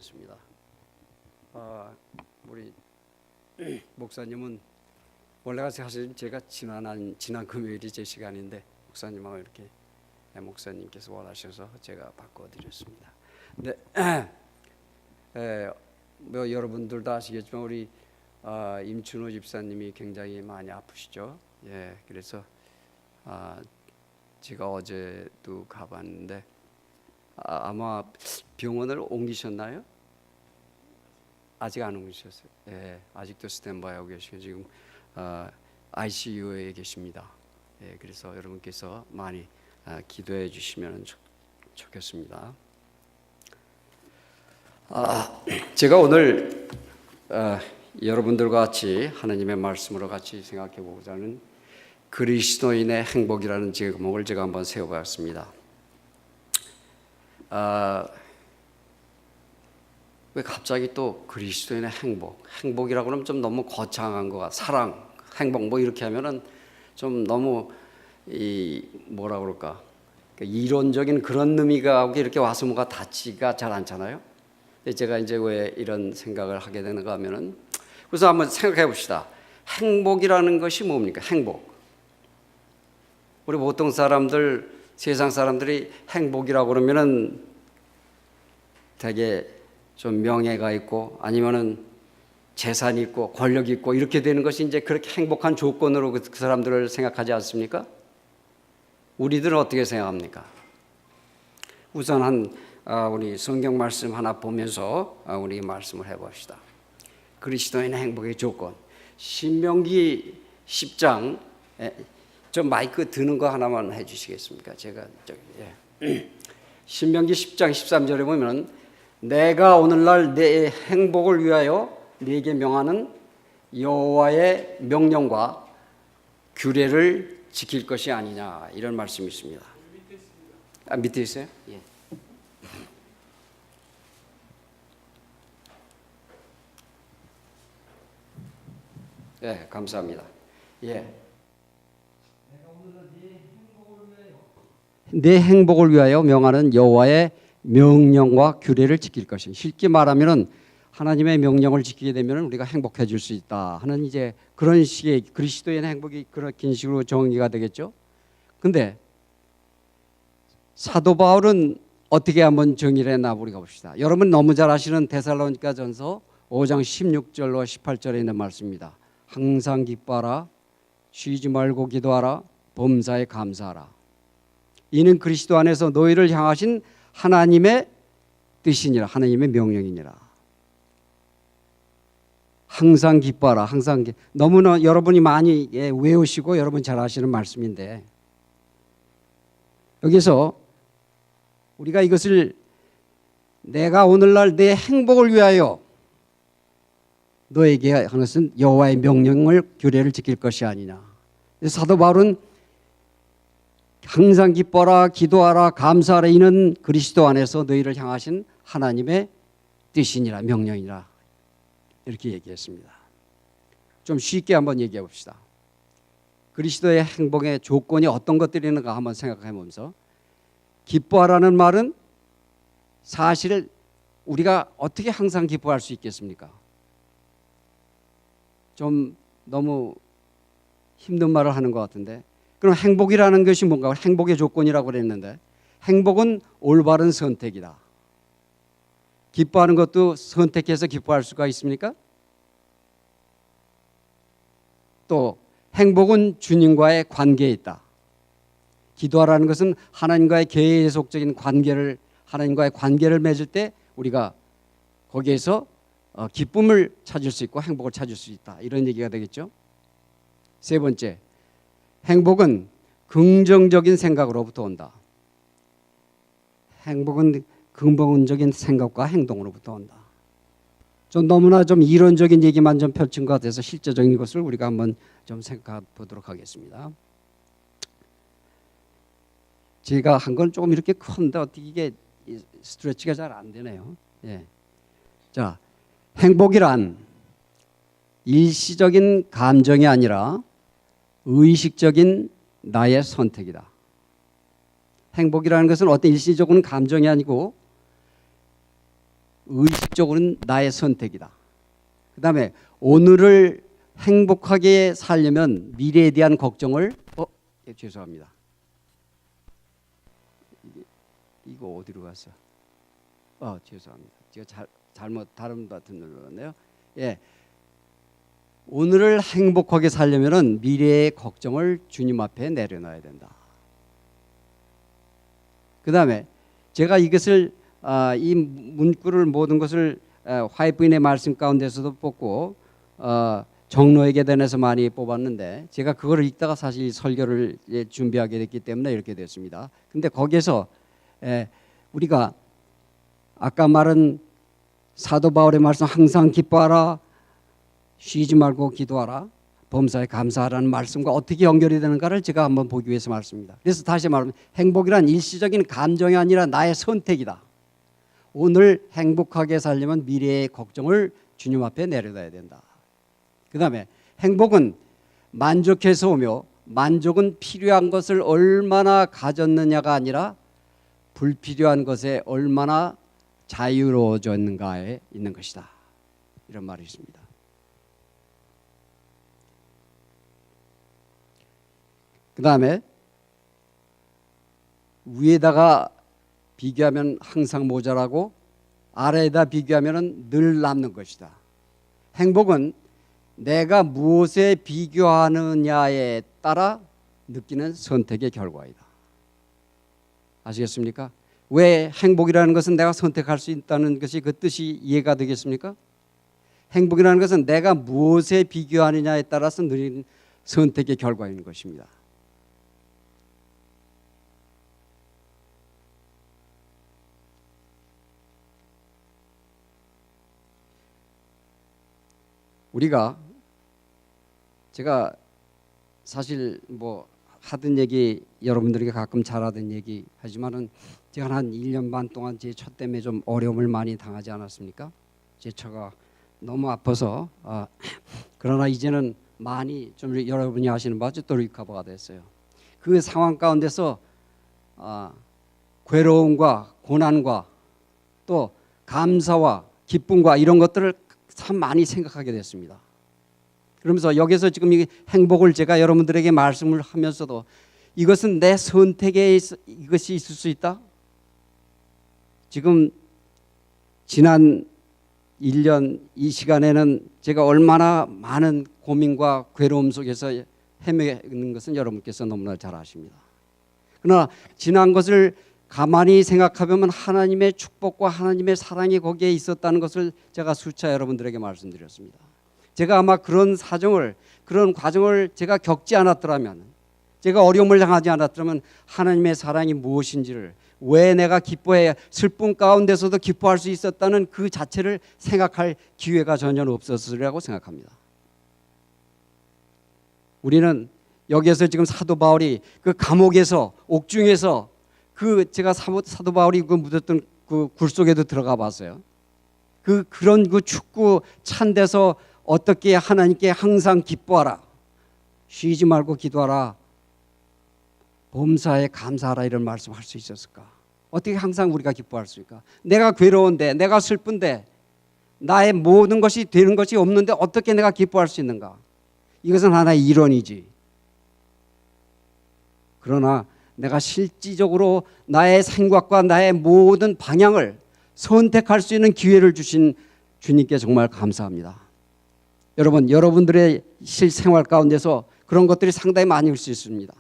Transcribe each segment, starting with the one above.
기도드리겠습니다. 우리 목사님은 원래가 사실 제가 지난 금요일이 제 시간인데 목사님하고 이렇게 목사님께서 원하셔서 제가 바꿔드렸습니다. 근데 뭐 여러분들도 아시겠지만 우리 임춘호 집사님이 굉장히 많이 아프시죠. 예, 그래서 제가 어제도 가봤는데 아마 병원을 옮기셨나요? 아직 안 옮기셨어요. 예, 아직도 스탠바이하고 계시고 지금 ICU에 계십니다. 예, 그래서 여러분께서 많이 기도해 주시면 좋겠습니다. 제가 오늘 여러분들과 같이 하나님의 말씀으로 같이 생각해 보고자 하는 그리스도인의 행복이라는 제목을 제가 한번 세워봤습니다. 왜 갑자기 또 그리스도인의 행복이라고 하면 좀 너무 거창한 것 같아. 사랑, 행복 뭐 이렇게 하면은 좀 너무 뭐라 그럴까, 이론적인 그런 의미가 이렇게 와서 뭐가 닿지가 잘 않잖아요. 근데 제가 이제 왜 이런 생각을 하게 되는가 하면은, 그래서 한번 생각해 봅시다. 행복이라는 것이 뭡니까? 행복. 우리 보통 사람들, 세상 사람들이 행복이라고 그러면은 되게 좀 명예가 있고 아니면은 재산이 있고 권력이 있고 이렇게 되는 것이 이제 그렇게 행복한 조건으로 그 사람들을 생각하지 않습니까? 우리들은 어떻게 생각합니까? 우선 우리 성경 말씀 하나 보면서 우리 말씀을 해봅시다. 그리스도인의 행복의 조건. 신명기 10장 좀 마이크 드는 거 하나만 해주시겠습니까? 제가 신명기 10장 13절에 보면 내가 오늘날 내 행복을 위하여 네게 명하는 여호와의 명령과 규례를 지킬 것이 아니냐, 이런 말씀이 있습니다. 밑에 있어요? 예. 네, 감사합니다. 예. 내 행복을 위하여 명하는 여호와의 명령과 규례를 지킬 것이. 쉽게 말하면은 하나님의 명령을 지키게 되면 우리가 행복해질 수 있다 하는 이제 그런 식의 그리스도의 행복이 그런 식으로 정의가 되겠죠. 근데 사도 바울은 어떻게 한번 정의를 했나 우리가 봅시다. 여러분 너무 잘 아시는 데살로니가전서 5장 16절로 18절에 있는 말씀입니다. 항상 기뻐하라, 쉬지 말고 기도하라, 범사에 감사하라. 이는 그리스도 안에서 너희를 향하신 하나님의 뜻이니라, 하나님의 명령이니라. 항상 기뻐하라. 너무나 여러분이 많이 외우시고 여러분 잘 아시는 말씀인데, 여기서 우리가 이것을 내가 오늘날 내 행복을 위하여 너에게 하는 것은 여호와의 명령을 규례를 지킬 것이 아니냐. 사도 바울은 항상 기뻐라, 기도하라, 감사하라, 이는 그리스도 안에서 너희를 향하신 하나님의 뜻이니라, 명령이라, 이렇게 얘기했습니다. 좀 쉽게 한번 얘기해 봅시다. 그리스도의 행복의 조건이 어떤 것들이 있는가 한번 생각해 보면서, 기뻐하라는 말은 사실 우리가 어떻게 항상 기뻐할 수 있겠습니까? 좀 너무 힘든 말을 하는 것 같은데, 그럼 행복이라는 것이 뭔가? 행복의 조건이라고 그랬는데, 행복은 올바른 선택이다. 기뻐하는 것도 선택해서 기뻐할 수가 있습니까? 또 행복은 주님과의 관계에 있다. 기도하라는 것은 하나님과의 계속적인 관계를, 하나님과의 관계를 맺을 때 우리가 거기에서 기쁨을 찾을 수 있고 행복을 찾을 수 있다, 이런 얘기가 되겠죠. 세 번째, 행복은 긍정적인 생각으로부터 온다. 행복은 긍정적인 생각과 행동으로부터 온다. 좀 너무나 좀 이론적인 얘기만 좀 펼친 것 같아서 실제적인 것을 우리가 한번 좀 생각해 보도록 하겠습니다. 제가 한 건 조금 이렇게 큰데 어떻게 이게 스트레치가 잘 안 되네요. 예. 자, 행복이란 일시적인 감정이 아니라 의식적인 나의 선택이다. 행복이라는 것은 어떤 일시적인 감정이 아니고 의식적으로는 나의 선택이다. 그 다음에 오늘을 행복하게 살려면 미래에 대한 걱정을 죄송합니다. 이거 어디로 갔어? 죄송합니다. 제가 잘못 다른 버튼 눌렀네요. 예, 오늘을 행복하게 살려면은 미래의 걱정을 주님 앞에 내려놔야 된다. 그 다음에 제가 이것을 이 문구를 모든 것을 화이트인의 말씀 가운데서도 뽑고 정로에게 대해서 많이 뽑았는데 제가 그거를 읽다가 사실 설교를 준비하게 됐기 때문에 이렇게 됐습니다. 근데 거기에서 우리가 아까 말한 사도 바울의 말씀 항상 기뻐하라, 쉬지 말고 기도하라, 범사에 감사하라는 말씀과 어떻게 연결이 되는가를 제가 한번 보기 위해서 말씀입니다. 그래서 다시 말하면 행복이란 일시적인 감정이 아니라 나의 선택이다. 오늘 행복하게 살려면 미래의 걱정을 주님 앞에 내려놔야 된다. 그 다음에 행복은 만족해서 오며 만족은 필요한 것을 얼마나 가졌느냐가 아니라 불필요한 것에 얼마나 자유로워졌는가에 있는 것이다. 이런 말이 있습니다. 그 다음에 위에다가 비교하면 항상 모자라고 아래에다 비교하면 늘 남는 것이다. 행복은 내가 무엇에 비교하느냐에 따라 느끼는 선택의 결과이다. 아시겠습니까? 왜 행복이라는 것은 내가 선택할 수 있다는 것이 그 뜻이 이해가 되겠습니까? 행복이라는 것은 내가 무엇에 비교하느냐에 따라서 느끼는 선택의 결과인 것입니다. 제가 사실 뭐 하던 얘기 여러분들에게 가끔 잘하던 얘기 하지만은 제가 한 1년 반 동안 제 처 때문에 좀 어려움을 많이 당하지 않았습니까? 제 처가 너무 아파서 그러나 이제는 많이 좀 여러분이 아시는 바죠 또 리커버가 됐어요. 그 상황 가운데서 괴로움과 고난과 또 감사와 기쁨과 이런 것들을 참 많이 생각하게 됐습니다. 그러면서 여기서 지금 이 행복을 제가 여러분들에게 말씀을 하면서도 이것은 내 선택에 이것이 있을 수 있다. 지금 지난 1년 이 시간에는 제가 얼마나 많은 고민과 괴로움 속에서 헤매는 것은 여러분께서 너무나 잘 아십니다. 그러나 지난 것을 가만히 생각하면 하나님의 축복과 하나님의 사랑이 거기에 있었다는 것을 제가 수차 여러분들에게 말씀드렸습니다. 제가 아마 그런 과정을 제가 겪지 않았더라면, 제가 어려움을 당하지 않았더라면 하나님의 사랑이 무엇인지를, 왜 내가 기뻐해 슬픔 가운데서도 기뻐할 수 있었다는 그 자체를 생각할 기회가 전혀 없었으리라고 생각합니다. 우리는 여기에서 지금 사도 바울이 그 감옥에서 옥중에서 제가 사도 바울이 묻었던 그 굴 속에도 들어가 봤어요. 그런 춥고 찬 데서 어떻게 하나님께 항상 기뻐하라, 쉬지 말고 기도하라, 범사에 감사하라 이런 말씀할 수 있었을까? 어떻게 항상 우리가 기뻐할 수 있을까? 내가 괴로운데, 내가 슬픈데, 나의 모든 것이 되는 것이 없는데 어떻게 내가 기뻐할 수 있는가? 이것은 하나의 이론이지. 그러나 내가 실질적으로 나의 생각과 나의 모든 방향을 선택할 수 있는 기회를 주신 주님께 정말 감사합니다. 여러분들의 실생활 가운데서 그런 것들이 상당히 많이 올 수 있습니다.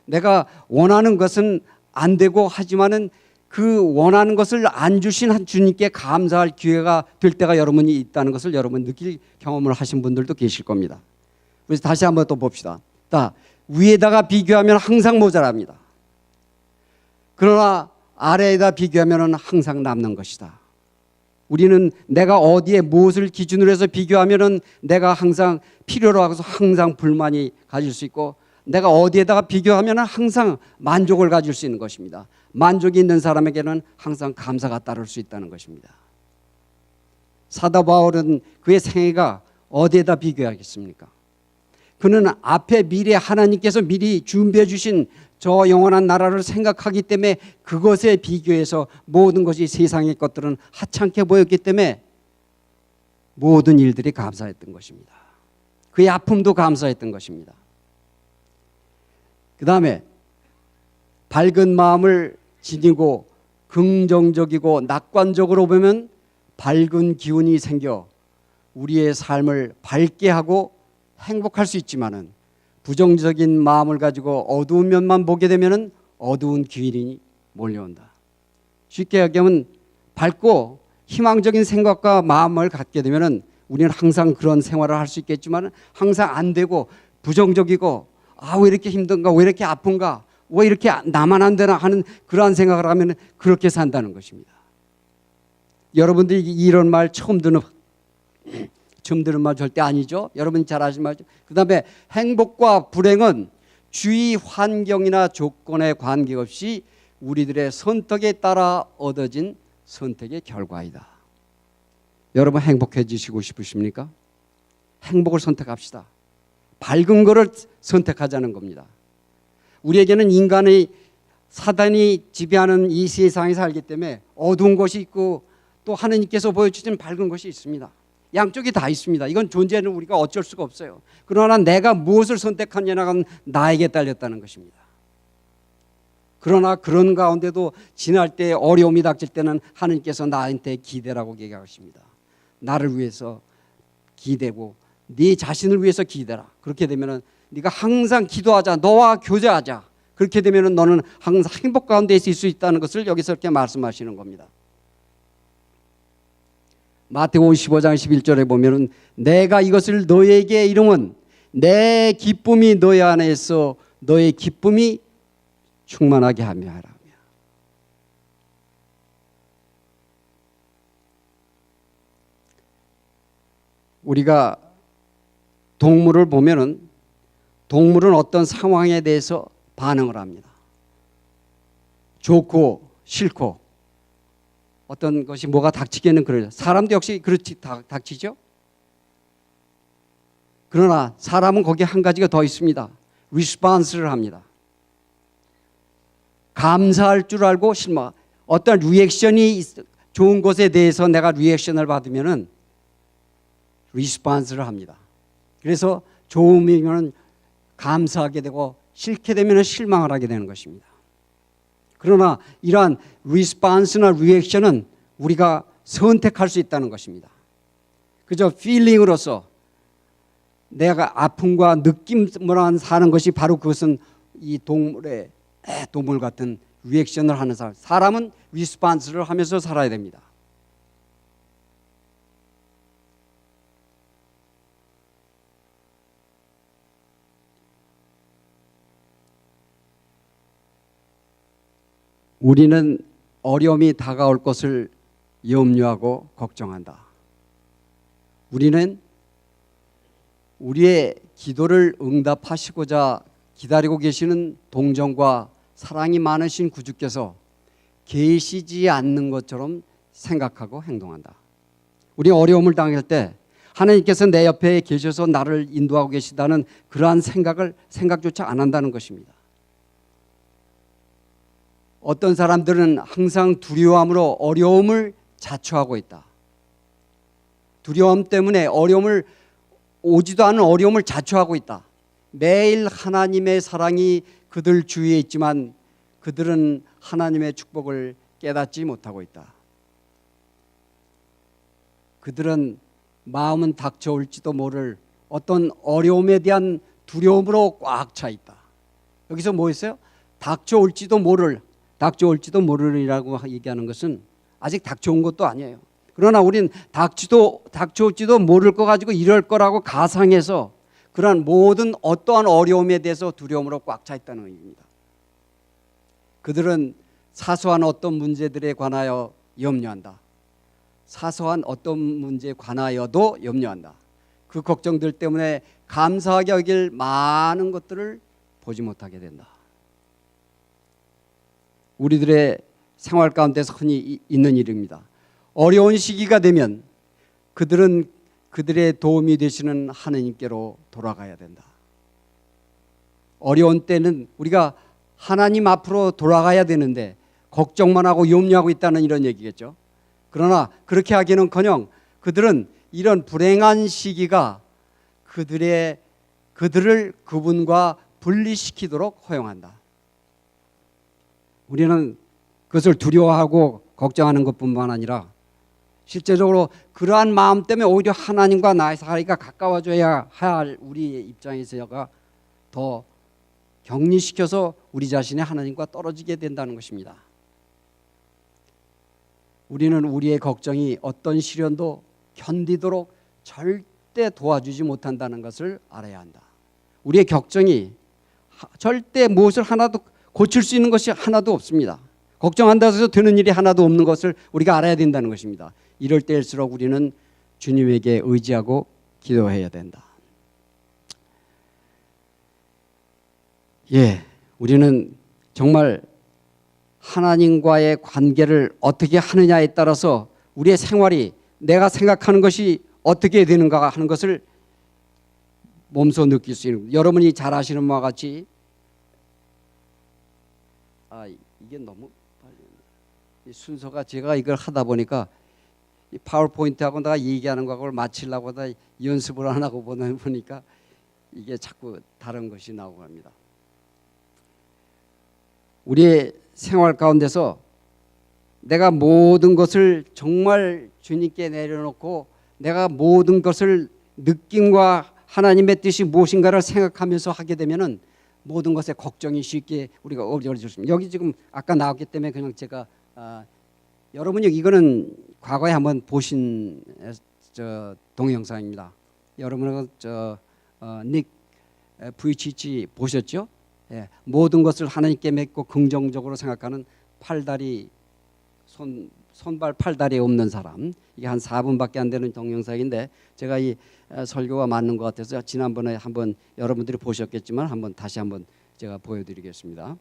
내가 원하는 것은 안 되고 하지만은 그 원하는 것을 안 주신 한 주님께 감사할 기회가 될 때가 여러분이 있다는 것을 여러분 느낄 경험을 하신 분들도 계실 겁니다. 그래서 다시 한번 또 봅시다. 위에다가 비교하면 항상 모자랍니다. 그러나 아래에다 비교하면 항상 남는 것이다. 우리는 내가 어디에 무엇을 기준으로 해서 비교하면 내가 항상 필요로 하고서 항상 불만이 가질 수 있고, 내가 어디에다가 비교하면 항상 만족을 가질 수 있는 것입니다. 만족이 있는 사람에게는 항상 감사가 따를 수 있다는 것입니다. 사도 바울은 그의 생애가 어디에다 비교하겠습니까? 그는 앞에 미래 하나님께서 미리 준비해 주신 저 영원한 나라를 생각하기 때문에 그것에 비교해서 모든 것이 세상의 것들은 하찮게 보였기 때문에 모든 일들이 감사했던 것입니다. 그의 아픔도 감사했던 것입니다. 그 다음에 밝은 마음을 지니고 긍정적이고 낙관적으로 보면 밝은 기운이 생겨 우리의 삶을 밝게 하고 행복할 수 있지만은 부정적인 마음을 가지고 어두운 면만 보게 되면은 어두운 기운이 몰려온다. 쉽게 얘기하면 밝고 희망적인 생각과 마음을 갖게 되면은 우리는 항상 그런 생활을 할 수 있겠지만 항상 안 되고 부정적이고 왜 이렇게 힘든가, 왜 이렇게 아픈가, 왜 이렇게 나만 안 되나 하는 그러한 생각을 하면 그렇게 산다는 것입니다. 여러분들이 이런 말 처음 듣는 말 절대 아니죠. 여러분이 잘 아시는 말이죠. 그 다음에 행복과 불행은 주위 환경이나 조건에 관계없이 우리들의 선택에 따라 얻어진 선택의 결과이다. 여러분 행복해지시고 싶으십니까? 행복을 선택합시다. 밝은 것을 선택하자는 겁니다. 우리에게는 인간의 사단이 지배하는 이 세상에 살기 때문에 어두운 것이 있고 또 하느님께서 보여주신 밝은 것이 있습니다. 양쪽이 다 있습니다. 이건 존재는 우리가 어쩔 수가 없어요. 그러나 내가 무엇을 선택하느냐가 나에게 달렸다는 것입니다. 그러나 그런 가운데도 지날 때 어려움이 닥칠 때는 하느님께서 나한테 기대라고 얘기하십니다. 나를 위해서 기대고 네 자신을 위해서 기대라. 그렇게 되면은 네가 항상 기도하자. 너와 교제하자. 그렇게 되면은 너는 항상 행복 가운데 있을 수 있다는 것을 여기서 이렇게 말씀하시는 겁니다. 마태복음 15장 11절에 보면은 내가 이것을 너에게 이름은 내 기쁨이 너희 안에서 너의 기쁨이 충만하게 하며 하라. 우리가 동물을 보면은 동물은 어떤 상황에 대해서 반응을 합니다. 좋고 싫고 어떤 것이 뭐가 닥치기에는 그러죠. 사람도 역시 그렇지 닥치죠. 그러나 사람은 거기에 한 가지가 더 있습니다. 리스폰스를 합니다. 감사할 줄 알고 실망. 어떤 리액션이 좋은 것에 대해서 내가 리액션을 받으면은 리스폰스를 합니다. 그래서 좋으면 감사하게 되고 싫게 되면 실망을 하게 되는 것입니다. 그러나 이러한 리스폰스나 리액션은 우리가 선택할 수 있다는 것입니다. 그저 필링으로서 내가 아픔과 느낌으로 사는 것이 바로 그것은 이 동물 같은 리액션을 하는 사람. 사람은 리스폰스를 하면서 살아야 됩니다. 우리는 어려움이 다가올 것을 염려하고 걱정한다. 우리는 우리의 기도를 응답하시고자 기다리고 계시는 동정과 사랑이 많으신 구주께서 계시지 않는 것처럼 생각하고 행동한다. 우리 어려움을 당할 때 하나님께서 내 옆에 계셔서 나를 인도하고 계시다는 그러한 생각조차 안 한다는 것입니다. 어떤 사람들은 항상 두려움으로 어려움을 자초하고 있다. 두려움 때문에 오지도 않은 어려움을 자초하고 있다. 매일 하나님의 사랑이 그들 주위에 있지만 그들은 하나님의 축복을 깨닫지 못하고 있다. 그들은 마음은 닥쳐올지도 모를 어떤 어려움에 대한 두려움으로 꽉 차 있다. 여기서 뭐 했어요? 닥쳐올지도 모르리라고 얘기하는 것은 아직 닥쳐온 것도 아니에요. 그러나 우린 닥쳐올지도 모를 거 가지고 이럴 거라고 가상해서 그러한 모든 어떠한 어려움에 대해서 두려움으로 꽉 차 있다는 의미입니다. 그들은 사소한 어떤 문제들에 관하여 염려한다. 사소한 어떤 문제에 관하여도 염려한다. 그 걱정들 때문에 감사하게 여길 많은 것들을 보지 못하게 된다. 우리들의 생활 가운데서 흔히 있는 일입니다. 어려운 시기가 되면 그들은 그들의 도움이 되시는 하느님께로 돌아가야 된다. 어려운 때는 우리가 하나님 앞으로 돌아가야 되는데 걱정만 하고 염려하고 있다는 이런 얘기겠죠. 그러나 그렇게 하기는커녕 그들은 이런 불행한 시기가 그들을 그분과 분리시키도록 허용한다. 우리는 그것을 두려워하고 걱정하는 것뿐만 아니라 실제적으로 그러한 마음 때문에 오히려 하나님과 나의 사이가 가까워져야 할 우리의 입장에서가 더 격리시켜서 우리 자신이 하나님과 떨어지게 된다는 것입니다. 우리는 우리의 걱정이 어떤 시련도 견디도록 절대 도와주지 못한다는 것을 알아야 한다. 우리의 걱정이 절대 무엇을 하나도 고칠 수 있는 것이 하나도 없습니다. 걱정한다고 해서 되는 일이 하나도 없는 것을 우리가 알아야 된다는 것입니다. 이럴 때일수록 우리는 주님에게 의지하고 기도해야 된다. 우리는 정말 하나님과의 관계를 어떻게 하느냐에 따라서 우리의 생활이 내가 생각하는 것이 어떻게 되는가 하는 것을 몸소 느낄 수 있는, 여러분이 잘 아시는 바와 같이 이게 너무 빨리 순서가 제가 이걸 하다 보니까 이 파워포인트하고 내가 얘기하는 거하고 맞추려고 하다 연습을 안 하고 보니까 이게 자꾸 다른 것이 나오고 합니다. 우리의 생활 가운데서 내가 모든 것을 정말 주님께 내려놓고 내가 모든 것을 느낌과 하나님의 뜻이 무엇인가를 생각하면서 하게 되면은 모든 것에 걱정이 쉽게 우리가 어려워졌습니다. 여기 지금 아까 나왔기 때문에 그냥 제가 여러분이 이거는 과거에 한번 보신 동영상입니다. 여러분은 닉 부이치치 보셨죠? 모든 것을 하나님께 맺고 긍정적으로 생각하는 팔다리 손발 팔다리 없는 사람. 이게 한 4분밖에 안 되는 동영상인데 제가 이 설교가 맞는 것 같아서 지난번에 한번 여러분들이 보셨겠지만 한번 다시 한번 제가 보여드리겠습니다.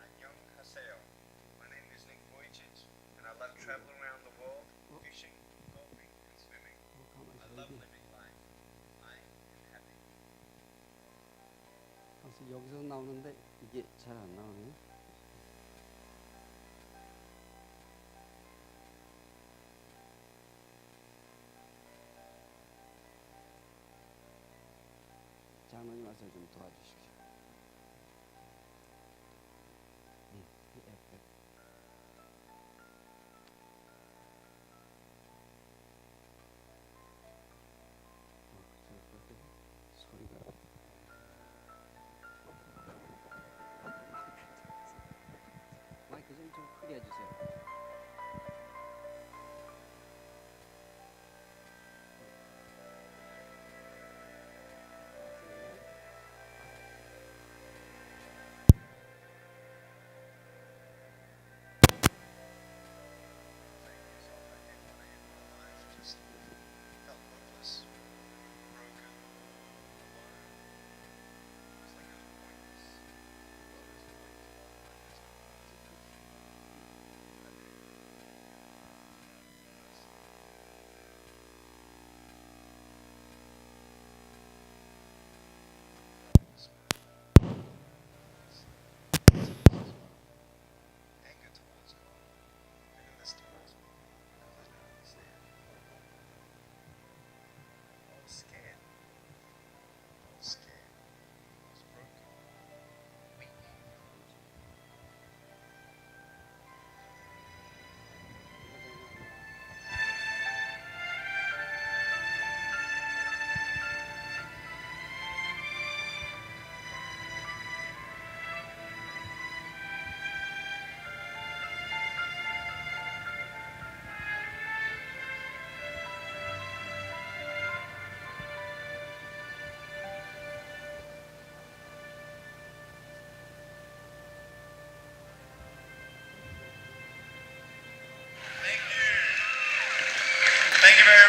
안녕하세요. My name is Nick Vujicic, and I love traveling around the world, fishing, golfing, and swimming. I love living life. I am happy. 여기서 나오는데 이게 잘 안 나오네. 장로님 와서 좀 도와주십시오. 소리가 마이크 좀 크게 해주세요.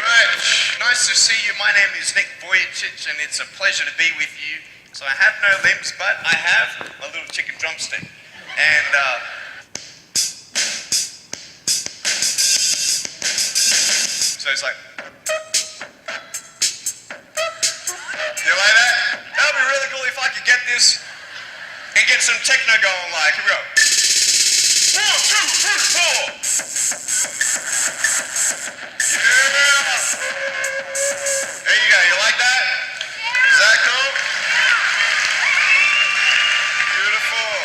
right, nice to see you. My name is Nick Vujicic, and it's a pleasure to be with you. So I have no limbs, but I have a little chicken drumstick. And so it's like, you like that? That would be really cool if I could get this and get some techno going. Like, here we go. 1, 2, 3, 4. Yeah. There you go. You like that? Is that cool? Beautiful.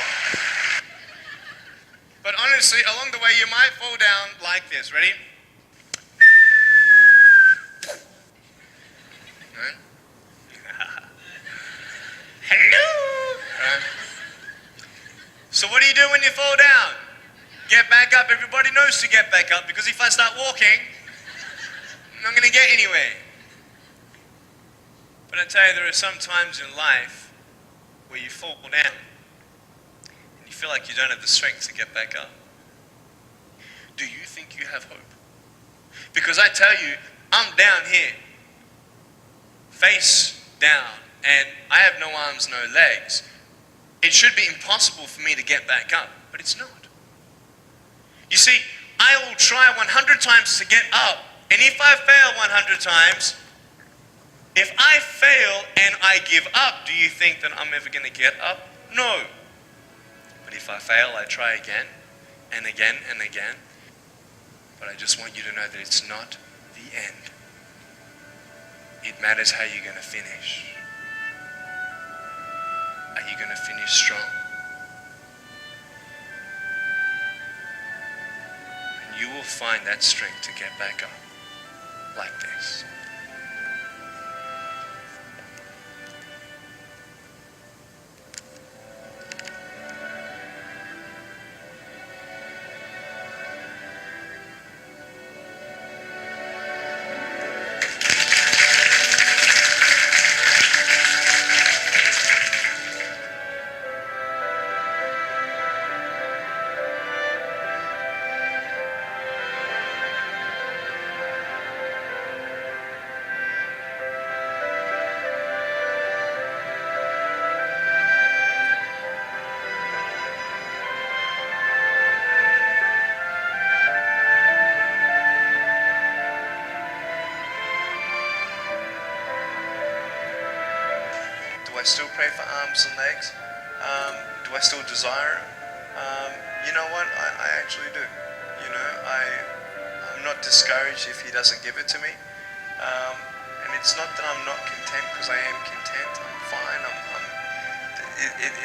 But honestly, along the way, you might fall down like this. Ready? Right? Hello. Right. So what do you do when you fall down? Get back up. Everybody knows to get back up, because if I start walking, I'm not going to get anywhere. But I tell you, there are some times in life where you fall down and you feel like you don't have the strength to get back up. Do you think you have hope? Because I tell you, I'm down here, face down, and I have no arms, no legs. It should be impossible for me to get back up, but it's not. You see, I will try 100 times to get up, and if I fail 100 times, if I fail and I give up, do you think that I'm ever going to get up? No. But if I fail, I try again and again and again. But I just want you to know that it's not the end. It matters how you're going to finish. Are you going to finish strong? And you will find that strength to get back up like this. Do I still pray for arms and legs? Do I still desire it? You know what? I actually do. You know, I'm not discouraged if he doesn't give it to me. And it's not that I'm not content, because I am content. I'm fine.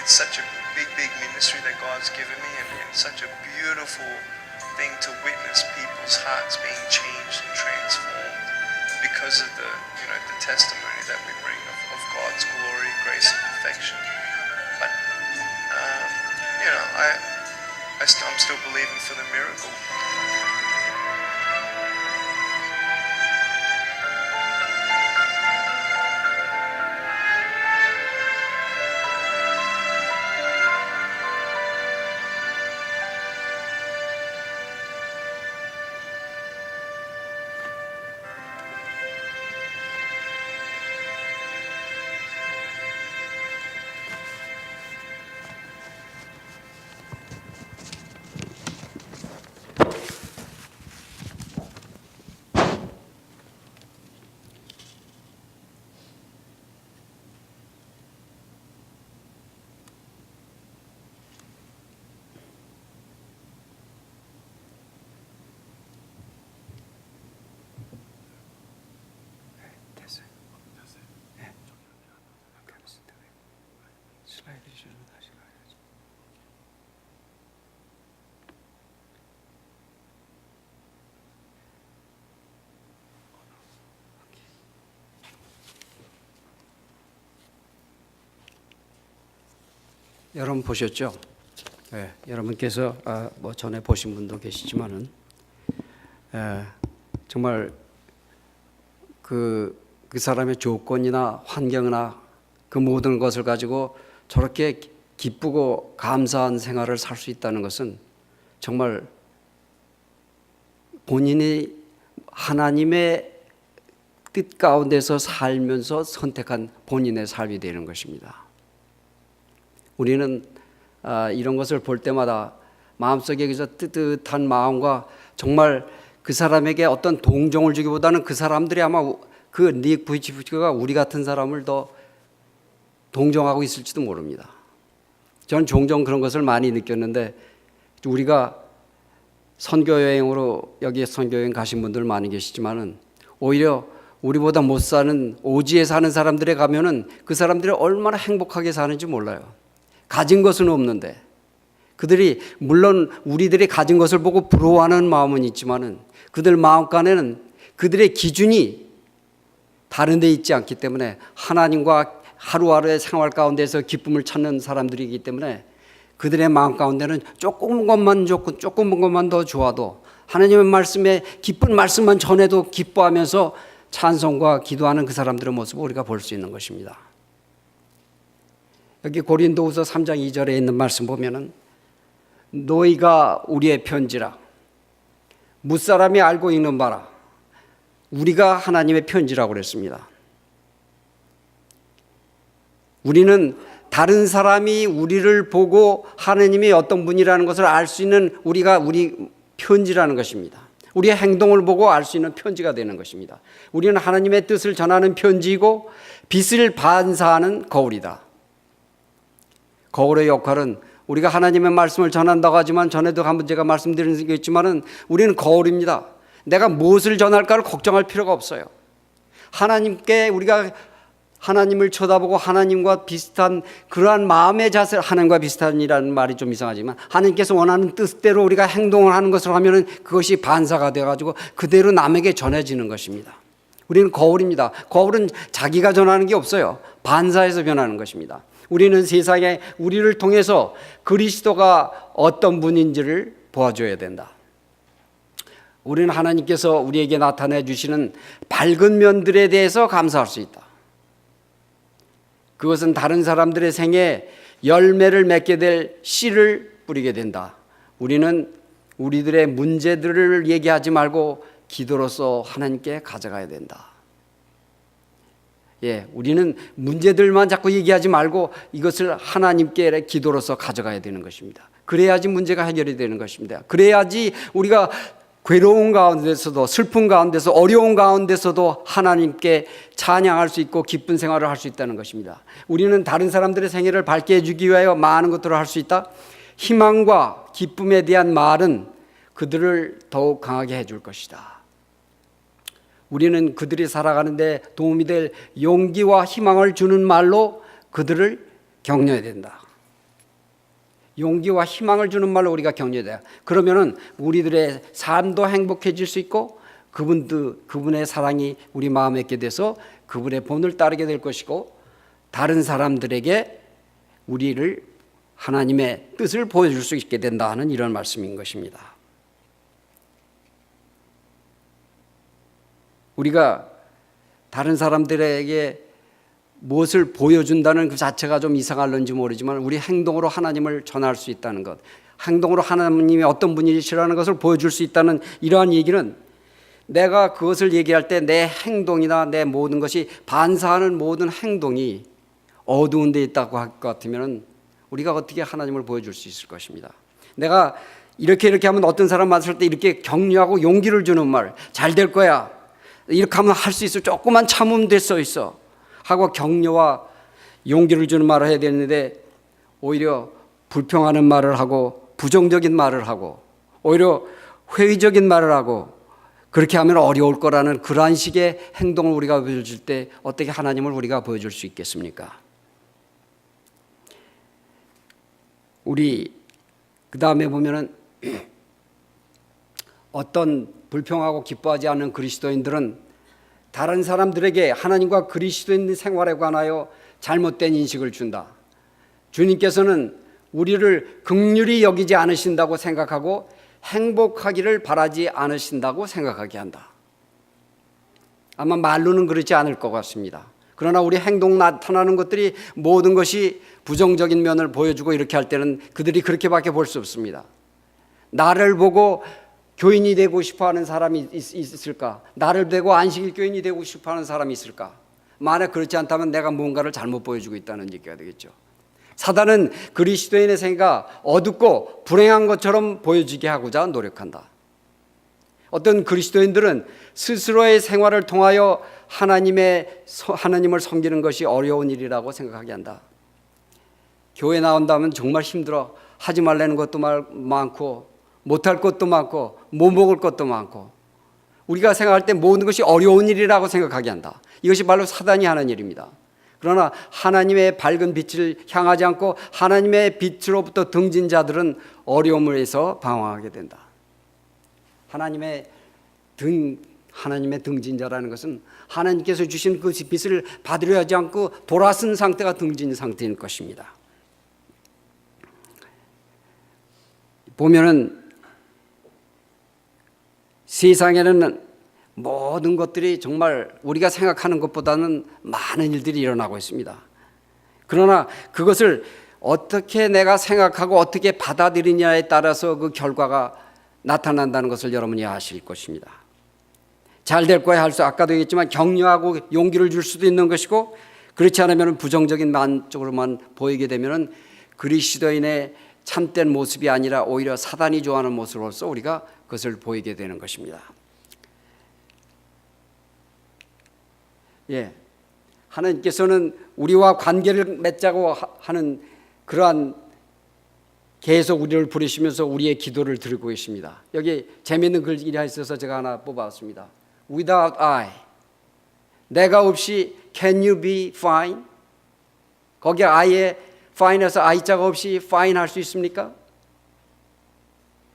It's such a big ministry that God's given me, and such a beautiful thing to witness people's hearts being changed and transformed because of the testimony that we bring of God's glory, grace, and perfection. But I'm still believing for the miracle. 여러분 보셨죠? 네, 여러분께서 뭐 전에 보신 분도 계시지만은 정말 그 사람의 조건이나 환경이나 그 모든 것을 가지고 저렇게 기쁘고 감사한 생활을 살 수 있다는 것은 정말 본인이 하나님의 뜻 가운데서 살면서 선택한 본인의 삶이 되는 것입니다. 우리는 이런 것을 볼 때마다 마음속에 그저 뜨뜻한 마음과 정말 그 사람에게 어떤 동정을 주기보다는 그 사람들이 아마 그 닉 부이치프가 우리 같은 사람을 더 동정하고 있을지도 모릅니다. 저는 종종 그런 것을 많이 느꼈는데, 우리가 선교여행으로 여기 선교여행 가신 분들 많이 계시지만은 오히려 우리보다 못 사는 오지에 사는 사람들에 가면은 그 사람들이 얼마나 행복하게 사는지 몰라요. 가진 것은 없는데 그들이 물론 우리들이 가진 것을 보고 부러워하는 마음은 있지만은 그들 마음간에는 그들의 기준이 다른 데 있지 않기 때문에 하나님과 하루하루의 생활 가운데서 기쁨을 찾는 사람들이기 때문에 그들의 마음 가운데는 조금 것만 더 좋아도 하나님의 말씀에 기쁜 말씀만 전해도 기뻐하면서 찬송과 기도하는 그 사람들의 모습을 우리가 볼 수 있는 것입니다. 여기 고린도후서 3장 2절에 있는 말씀 보면은 너희가 우리의 편지라 무사람이 알고 읽는 바라 우리가 하나님의 편지라고 그랬습니다. 우리는 다른 사람이 우리를 보고 하나님이 어떤 분이라는 것을 알 수 있는 우리 편지라는 것입니다. 우리의 행동을 보고 알 수 있는 편지가 되는 것입니다. 우리는 하나님의 뜻을 전하는 편지이고 빛을 반사하는 거울이다. 거울의 역할은 우리가 하나님의 말씀을 전한다고 하지만 전에도 한번 제가 말씀드린 게 있지만은 우리는 거울입니다. 내가 무엇을 전할까를 걱정할 필요가 없어요. 하나님께 우리가 하나님을 쳐다보고 하나님과 비슷한 그러한 마음의 자세, 하나님과 비슷한이라는 말이 좀 이상하지만 하나님께서 원하는 뜻대로 우리가 행동을 하는 것을 하면은 그것이 반사가 되어가지고 그대로 남에게 전해지는 것입니다. 우리는 거울입니다. 거울은 자기가 전하는 게 없어요. 반사해서 변하는 것입니다. 우리는 세상에 우리를 통해서 그리스도가 어떤 분인지를 보아줘야 된다. 우리는 하나님께서 우리에게 나타내 주시는 밝은 면들에 대해서 감사할 수 있다. 그것은 다른 사람들의 생에 열매를 맺게 될 씨를 뿌리게 된다. 우리는 우리들의 문제들을 얘기하지 말고 기도로서 하나님께 가져가야 된다. 우리는 문제들만 자꾸 얘기하지 말고 이것을 하나님께 기도로서 가져가야 되는 것입니다. 그래야지 문제가 해결이 되는 것입니다. 그래야지 우리가 괴로운 가운데서도 슬픈 가운데서 어려운 가운데서도 하나님께 찬양할 수 있고 기쁜 생활을 할 수 있다는 것입니다. 우리는 다른 사람들의 생애를 밝게 해주기 위하여 많은 것들을 할 수 있다. 희망과 기쁨에 대한 말은 그들을 더욱 강하게 해줄 것이다. 우리는 그들이 살아가는데 도움이 될 용기와 희망을 주는 말로 그들을 격려해야 된다. 용기와 희망을 주는 말로 우리가 격려해야 돼요. 그러면은 우리들의 삶도 행복해질 수 있고 그분의 사랑이 우리 마음에 있게 돼서 그분의 본을 따르게 될 것이고 다른 사람들에게 우리를 하나님의 뜻을 보여줄 수 있게 된다 하는 이런 말씀인 것입니다. 우리가 다른 사람들에게 무엇을 보여준다는 그 자체가 좀 이상할런지 모르지만 우리 행동으로 하나님을 전할 수 있다는 것, 행동으로 하나님이 어떤 분이시라는 것을 보여줄 수 있다는 이러한 얘기는 내가 그것을 얘기할 때 내 행동이나 내 모든 것이 반사하는 모든 행동이 어두운 데 있다고 할 것 같으면 우리가 어떻게 하나님을 보여줄 수 있을 것입니다. 내가 이렇게 하면 어떤 사람 만났을 때 이렇게 격려하고 용기를 주는 말, 잘 될 거야, 이렇게 하면 할 수 있어, 조금만 참으면 될 수 있어 하고 격려와 용기를 주는 말을 해야 되는데 오히려 불평하는 말을 하고 부정적인 말을 하고 오히려 회의적인 말을 하고 그렇게 하면 어려울 거라는 그러한 식의 행동을 우리가 보여줄 때 어떻게 하나님을 우리가 보여줄 수 있겠습니까? 우리 그 다음에 보면은 어떤 불평하고 기뻐하지 않는 그리스도인들은 다른 사람들에게 하나님과 그리스도인 생활에 관하여 잘못된 인식을 준다. 주님께서는 우리를 긍휼히 여기지 않으신다고 생각하고 행복하기를 바라지 않으신다고 생각하게 한다. 아마 말로는 그렇지 않을 것 같습니다. 그러나 우리 행동 나타나는 것들이 모든 것이 부정적인 면을 보여주고 이렇게 할 때는 그들이 그렇게밖에 볼 수 없습니다. 나를 보고 교인이 되고 싶어하는 사람이 있을까? 나를 되고 안식일 교인이 되고 싶어하는 사람이 있을까? 만약 그렇지 않다면 내가 뭔가를 잘못 보여주고 있다는 얘기가 되겠죠. 사단은 그리스도인의 생각 어둡고 불행한 것처럼 보여지게 하고자 노력한다. 어떤 그리스도인들은 스스로의 생활을 통하여 하나님을 섬기는 것이 어려운 일이라고 생각하게 한다. 교회 나온다면 정말 힘들어. 하지 말라는 것도 많고 못할 것도 많고 못 먹을 것도 많고 우리가 생각할 때 모든 것이 어려운 일이라고 생각하게 한다. 이것이 바로 사단이 하는 일입니다. 그러나 하나님의 밝은 빛을 향하지 않고 하나님의 빛으로부터 등진 자들은 어려움에서 방황하게 된다. 하나님의 등진자라는 것은 하나님께서 주신 그 빛을 받으려 하지 않고 돌아선 상태가 등진 상태인 것입니다. 보면은 세상에는 모든 것들이 정말 우리가 생각하는 것보다는 많은 일들이 일어나고 있습니다. 그러나 그것을 어떻게 내가 생각하고 어떻게 받아들이냐에 따라서 그 결과가 나타난다는 것을 여러분이 아실 것입니다. 잘 될 거야 할 수 아까도 얘기했지만 격려하고 용기를 줄 수도 있는 것이고 그렇지 않으면 부정적인 만쪽으로만 보이게 되면 그리스도인의 참된 모습이 아니라 오히려 사단이 좋아하는 모습으로서 우리가 그것을 보이게 되는 것입니다. 예, 하나님께서는 우리와 관계를 맺자고 하는 그러한 계속 우리를 부르시면서 우리의 기도를 들고 계십니다. 여기 재미있는 글이 있어서 제가 하나 뽑아왔습니다. Without I, 내가 없이 can you be fine? 거기에 I에 fine에서 I자가 없이 fine 할 수 있습니까?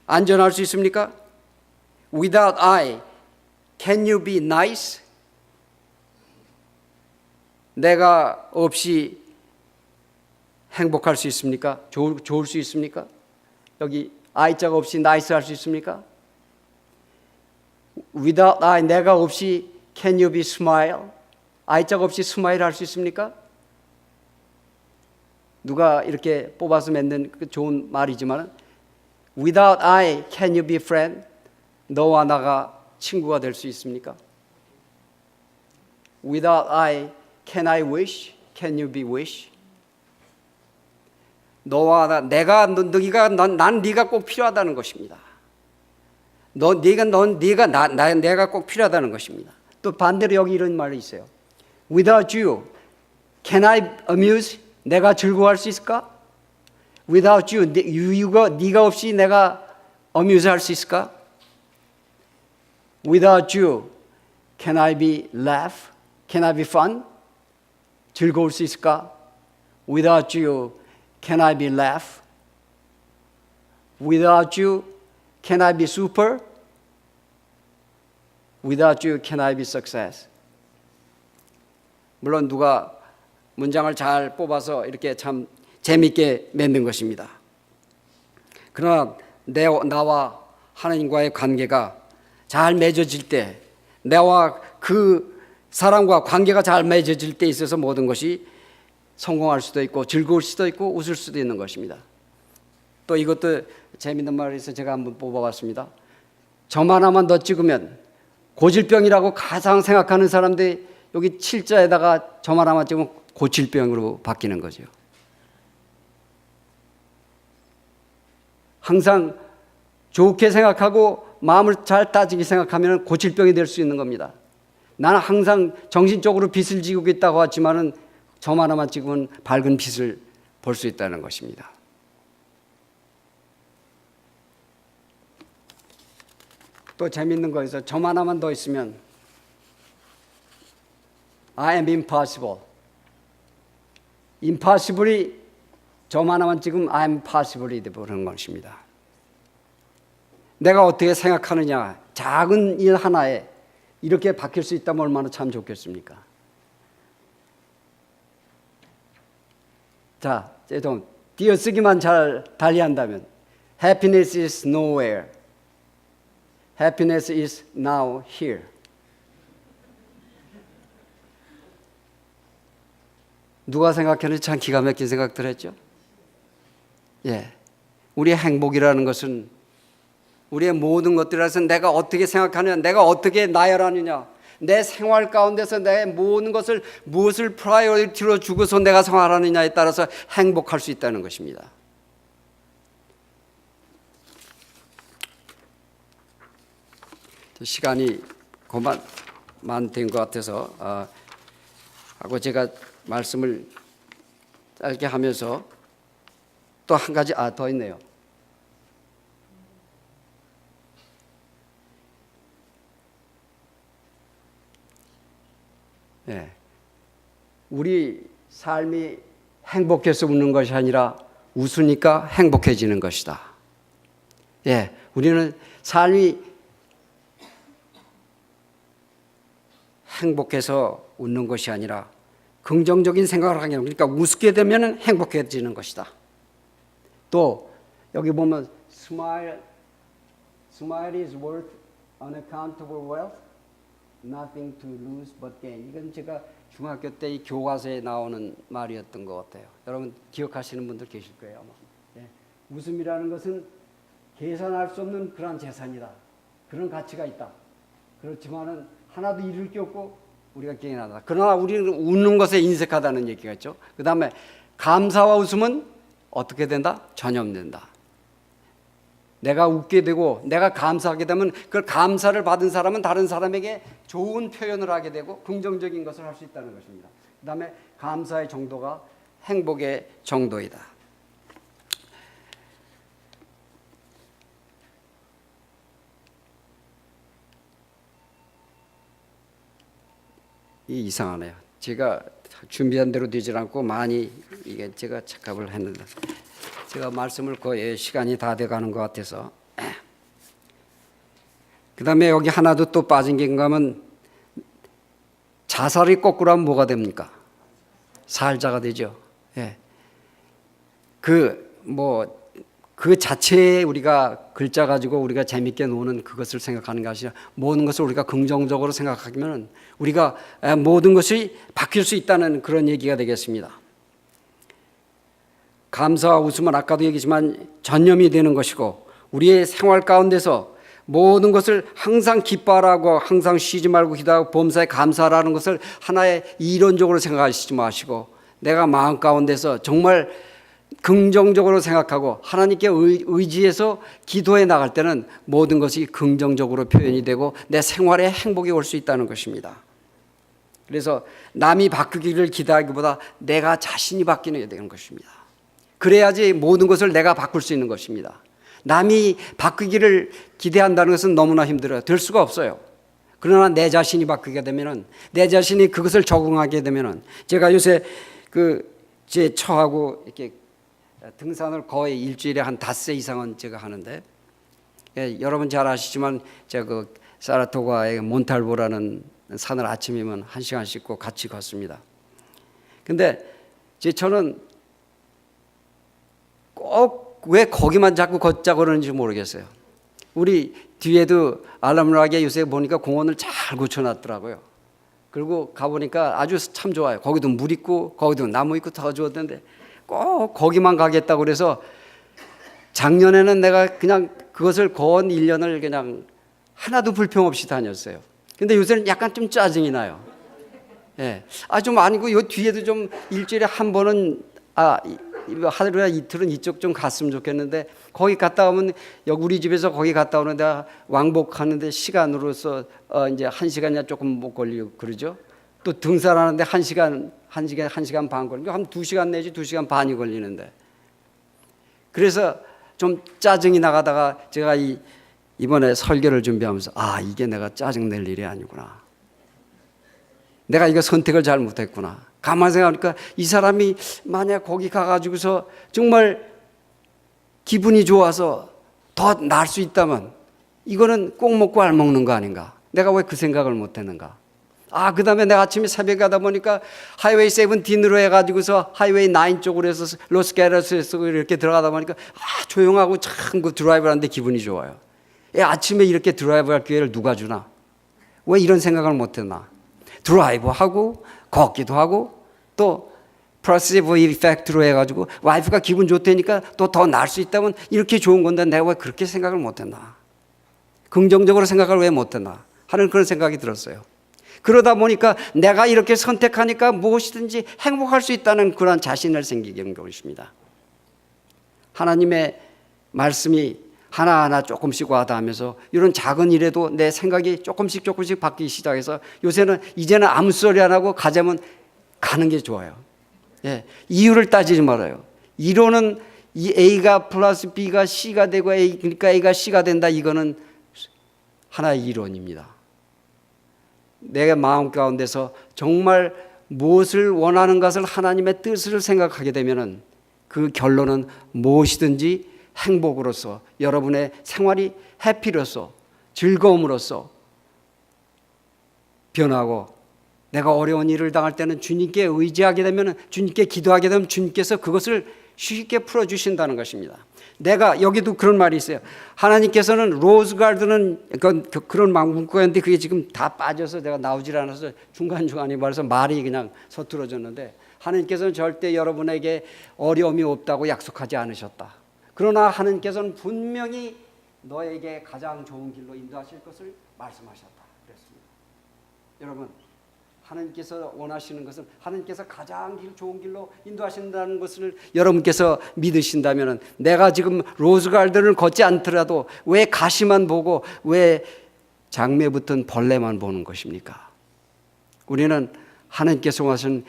안전할 수 있습니까? Without I, can you be nice? 내가 없이 행복할 수 있습니까? 좋을 수 있습니까? 여기 I자가 없이 nice 할 수 있습니까? Without I, 내가 없이 can you be smile? I자가 없이 smile 할 수 있습니까? 누가 이렇게 뽑아서 맺는 좋은 말이지만 Without I, can you be friend? 너와 나가 친구가 될 수 있습니까? Without I, can I wish? Can you be wish? 너와 나, 난 네가 꼭 필요하다는 것입니다. 내가 꼭 필요하다는 것입니다. 또 반대로 여기 이런 말이 있어요. Without you, can I amuse? 내가 즐거워할 수 있을까? Without you, 네가 없이 내가 amuse 할 수 있을까? Without you, can I be laugh? Can I be fun? 즐거울 수 있을까? Without you, can I be laugh? Without you, can I be super? Without you, can I be success? 물론 누가 문장을 잘 뽑아서 이렇게 참 재미있게 맺는 것입니다. 그러나 나와 하나님과의 관계가 잘 맺어질 때, 나와 그 사람과 관계가 잘 맺어질 때 있어서 모든 것이 성공할 수도 있고 즐거울 수도 있고 웃을 수도 있는 것입니다. 또 이것도 재미있는 말에서 제가 한번 뽑아봤습니다. 점 하나만 더 찍으면 고질병이라고 가장 생각하는 사람들이 여기 7자에다가 점 하나만 찍으면 고질병으로 바뀌는 거죠. 항상 좋게 생각하고 마음을 잘 따지게 생각하면 고질병이 될 수 있는 겁니다. 나는 항상 정신적으로 빛을 지고 있다고 하지만은 점 하나만 찍으면 밝은 빛을 볼 수 있다는 것입니다. 또 재밌는 거에서 점 하나만 더 있으면 I am impossible. impossible이 점 하나만 찍으면 I am possible이 되는 것입니다. 내가 어떻게 생각하느냐 작은 일 하나에 이렇게 바뀔 수 있다면 얼마나 참 좋겠습니까? 자, 좀 띄어쓰기만 잘 달리한다면 Happiness is nowhere. Happiness is now here. 누가 생각했는지 참 기가 막힌 생각들 했죠? 예. 우리의 행복이라는 것은 우리의 모든 것들에서 내가 어떻게 생각하느냐, 내가 어떻게 나열하느냐, 내 생활 가운데서 내 모든 것을 무엇을 프라이어리티로 주고서 내가 생활하느냐에 따라서 행복할 수 있다는 것입니다. 시간이 그만 된 것 같아서 하고 제가 말씀을 짧게 하면서 또 한 가지 더 있네요. 예, 우리 삶이 행복해서 웃는 것이 아니라 웃으니까 행복해지는 것이다. 예, 우리는 삶이 행복해서 웃는 것이 아니라 긍정적인 생각을 하게 되는, 그러니까 웃게 되면 행복해지는 것이다. 또 여기 보면 smile is worth unaccountable wealth, nothing to lose but gain. 이건 제가 중학교 때 이 교과서에 나오는 말이었던 것 같아요. 여러분 기억하시는 분들 계실 거예요, 아마. 예. 웃음이라는 것은 계산할 수 없는 그런 재산이다. 그런 가치가 있다. 그렇지만은 하나도 잃을 게 없고 우리가 게임하다. 그러나 우리는 웃는 것에 인색하다는 얘기가 있죠. 그 다음에 감사와 웃음은 어떻게 된다? 전염된다. 내가 웃게 되고 내가 감사하게 되면 그걸 감사를 받은 사람은 다른 사람에게 좋은 표현을 하게 되고 긍정적인 것을 할 수 있다는 것입니다. 그 다음에 감사의 정도가 행복의 정도이다. 이상하네요. 제가 준비한 대로 되질 않고 많이 이게 제가 착각을 했는데 제가 말씀을 거의 시간이 다 돼가는 것 같아서 그 다음에 여기 하나도 또 빠진 게 뭔가 하면 자살이 거꾸로 하면 뭐가 됩니까? 살자가 되죠. 예. 그 자체에 우리가 글자 가지고 우리가 재밌게 노는 그것을 생각하는 것이 아니라 모든 것을 우리가 긍정적으로 생각하면 우리가 모든 것이 바뀔 수 있다는 그런 얘기가 되겠습니다. 감사와 웃음은 아까도 얘기했지만 전념이 되는 것이고 우리의 생활 가운데서 모든 것을 항상 기뻐하라고 항상 쉬지 말고 기도하고 범사에 감사하라는 것을 하나의 이론적으로 생각하시지 마시고 내가 마음 가운데서 정말 긍정적으로 생각하고 하나님께 의지해서 기도해 나갈 때는 모든 것이 긍정적으로 표현이 되고 내 생활에 행복이 올 수 있다는 것입니다. 그래서 남이 바뀌기를 기대하기보다 내가 자신이 바뀌는 게 되는 것입니다. 그래야지 모든 것을 내가 바꿀 수 있는 것입니다. 남이 바뀌기를 기대한다는 것은 너무나 힘들어요. 될 수가 없어요. 그러나 내 자신이 바뀌게 되면은 내 자신이 그것을 적응하게 되면은 제가 요새 제 처하고 이렇게 등산을 거의 일주일에 한 5세 이상은 제가 하는데 여러분 잘 아시지만 제가 사라토가의 몬탈보라는 산을 아침이면 1시간씩 꼭 같이 걷습니다. 근데 저는 꼭 왜 거기만 자꾸 걷자고 그러는지 모르겠어요. 우리 뒤에도 알람락에 요새 보니까 공원을 잘 고쳐놨더라고요. 그리고 가보니까 아주 참 좋아요. 거기도 물 있고 거기도 나무 있고 다 좋았는데 꼭 거기만 가겠다고 그래서 작년에는 내가 그냥 그것을 건 1년을 그냥 하나도 불평 없이 다녔어요. 근데 요새는 약간 좀 짜증이 나요. 예. 좀 아니고 요 뒤에도 좀 일주일에 한 번은 하루나 이틀은 이쪽 좀 갔으면 좋겠는데 거기 갔다 오면 여기 우리 집에서 거기 갔다 오는데 왕복하는데 시간으로서 이제 1시간이나 조금 못 걸리고 그러죠. 또 등산하는데 1시간 반 걸리고 한 2시간 내지 2시간 반이 걸리는데 그래서 좀 짜증이 나가다가 제가 이번에 설교를 준비하면서 이게 내가 짜증 낼 일이 아니구나. 내가 이거 선택을 잘 못했구나. 가만히 생각하니까 이 사람이 만약 거기 가가지고서 정말 기분이 좋아서 더 나을 수 있다면 이거는 꼭 먹고 알 먹는 거 아닌가. 내가 왜 그 생각을 못했는가. 그 다음에 내가 아침에 새벽에 가다 보니까 하이웨이 17으로 해가지고서 하이웨이 9 쪽으로 해서 로스게라스에서 이렇게 들어가다 보니까 조용하고 참 그 드라이브 하는데 기분이 좋아요. 아침에 이렇게 드라이브 할 기회를 누가 주나. 왜 이런 생각을 못했나. 드라이브하고 걷기도 하고 또 플러시보 이펙트로 해가지고 와이프가 기분 좋다니까 또 더 나을 수 있다면 이렇게 좋은 건데 내가 왜 그렇게 생각을 못했나. 긍정적으로 생각을 왜 못했나 하는 그런 생각이 들었어요. 그러다 보니까 내가 이렇게 선택하니까 무엇이든지 행복할 수 있다는 그런 자신을 생기게 된 것입니다. 하나님의 말씀이 하나하나 조금씩 와닿으면서 이런 작은 일에도 내 생각이 조금씩 바뀌기 시작해서 요새는 이제는 아무 소리 안 하고 가자면 가는 게 좋아요. 예, 이유를 따지지 말아요. 이론은 이 A가 플러스 B가 C가 되고 그러니까 A가 C가 된다. 이거는 하나의 이론입니다. 내 마음 가운데서 정말 무엇을 원하는 것을 하나님의 뜻을 생각하게 되면은 그 결론은 무엇이든지 행복으로서 여러분의 생활이 해피로서 즐거움으로서 변하고 내가 어려운 일을 당할 때는 주님께 의지하게 되면 주님께 기도하게 되면 주님께서 그것을 쉽게 풀어주신다는 것입니다. 내가 여기도 그런 말이 있어요. 하나님께서는 로즈가든은 그런 문구였는데 그게 지금 다 빠져서 내가 나오질 않아서 중간중간에 말해서 말이 그냥 서툴어졌는데 하나님께서는 절대 여러분에게 어려움이 없다고 약속하지 않으셨다. 그러나 하나님께서는 분명히 너에게 가장 좋은 길로 인도하실 것을 말씀하셨다. 그랬습니다. 여러분, 하나님께서 원하시는 것은 하나님께서 가장 좋은 길로 인도하신다는 것을 여러분께서 믿으신다면 내가 지금 로즈가든을 걷지 않더라도 왜 가시만 보고 왜 장매 붙은 벌레만 보는 것입니까? 우리는 하나님께서 원하신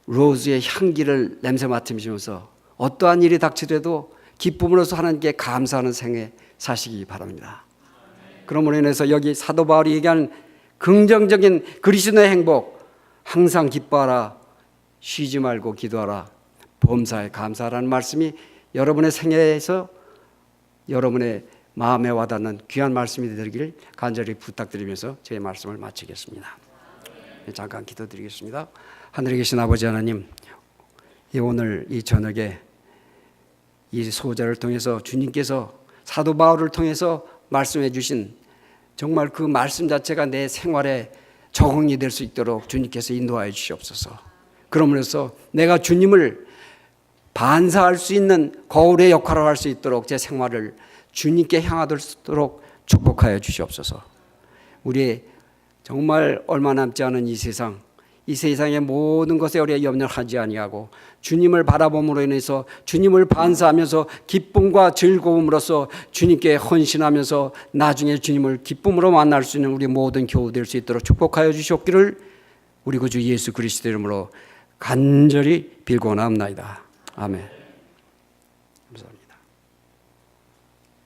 로즈의 향기를 냄새 맡으면서 어떠한 일이 닥치더라도 기쁨으로서 하나님께 감사하는 생애 사시기 바랍니다. 그러므로 인해서 여기 사도 바울이 얘기하는 긍정적인 그리스도의 행복, 항상 기뻐하라, 쉬지 말고 기도하라, 범사에 감사하라는 말씀이 여러분의 생애에서 여러분의 마음에 와닿는 귀한 말씀이 되기를 간절히 부탁드리면서 제 말씀을 마치겠습니다. 잠깐 기도드리겠습니다. 하늘에 계신 아버지 하나님, 오늘 이 저녁에 이 소자를 통해서 주님께서 사도 바울을 통해서 말씀해 주신 정말 그 말씀 자체가 내 생활에 적응이 될 수 있도록 주님께서 인도하여 주시옵소서. 그러면서 내가 주님을 반사할 수 있는 거울의 역할을 할 수 있도록 제 생활을 주님께 향하도록 축복하여 주시옵소서. 우리 정말 얼마 남지 않은 이 세상의 모든 것에 우리가 염려를 하지 아니하고 주님을 바라봄으로 인해서 주님을 반사하면서 기쁨과 즐거움으로써 주님께 헌신하면서 나중에 주님을 기쁨으로 만날 수 있는 우리 모든 교우 될 수 있도록 축복하여 주시옵기를 우리 구주 예수 그리스도 이름으로 간절히 빌고나옵나이다. 아멘.